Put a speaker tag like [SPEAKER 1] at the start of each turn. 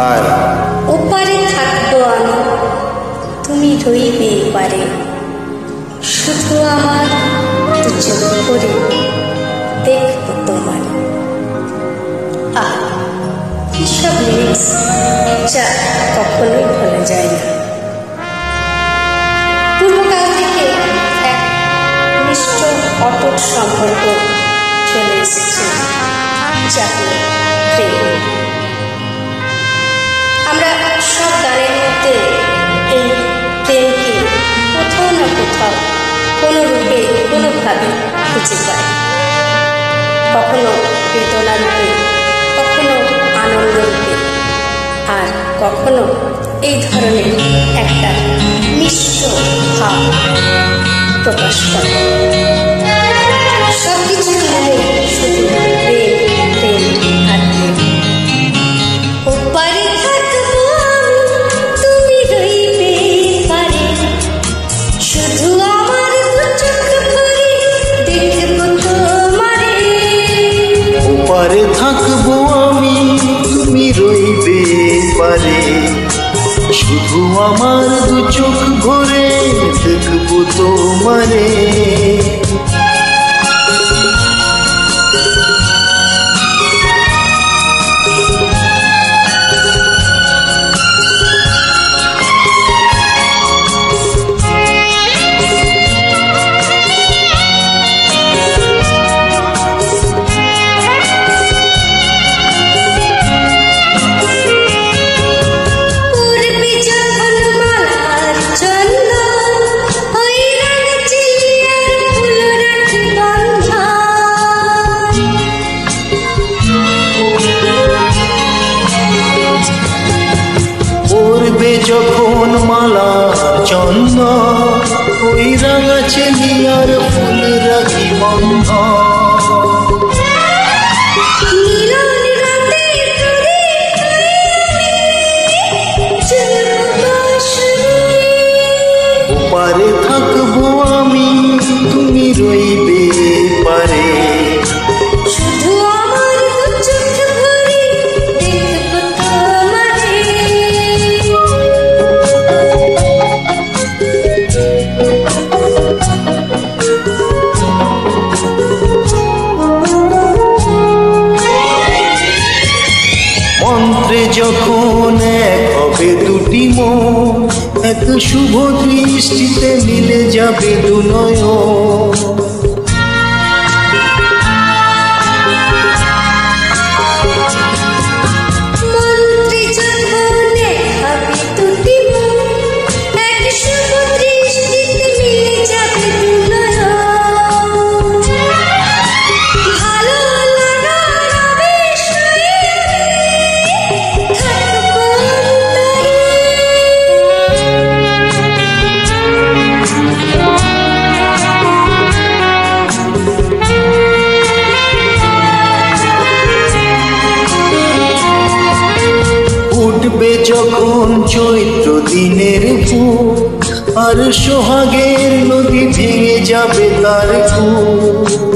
[SPEAKER 1] আর
[SPEAKER 2] ওপারে থাকবো আমি, তুমি রইবে এপারে, শুধু আমার দু চোখ ভরে দেখবো তোমার। কিসব লিরিক্স যা কখনোই ভোলা যায় না। পূর্বকাল থেকে এক মিষ্ট অটুট সম্পর্ক চলে এসেছে, যা হলো প্রেম। আমরা সব গানের মধ্যে এই প্রেমকে কোথাও না কোথাও কোনো রূপে কোনোভাবে খুঁজে পাই, কখনো বেদনা রূপে, কখনো আনন্দ রূপে, আর কখনো এই ধরনের একটা মিষ্ট ভাব প্রকাশ করে। সবকিছু মিলে শুধু প্রেম, প্রেম আর প্রেম। ওপারে থাকবো আমি, তুমি রইবে এপারে, শুধু আমার দু চোখ ভরে দেখবো তোমারে।
[SPEAKER 1] ওপারে থাকবো আমি, তুমি রইবে এপারে, শুধু আমার দু চোখ ভরে দেখবো তোমারে। যখন মালার চন্দন ওই রাঙা চেলিয়ার ফুল রাখি বন্ধন। ওপারে থাকবো আমি, তুমি রইবে এপারে,
[SPEAKER 2] শুধু আমার দু চোখ ভরে দেখবো তোমারে।
[SPEAKER 1] মন্ত্রে যখন এক হবে দুটি মন, এক শুভ দৃষ্টিতে মিলে যাবে দু নয়ন। উঠবে যখন চৈত্র দিনের ফুল, আর সোহাগের নদী ভেঙে যাবে তার কুল।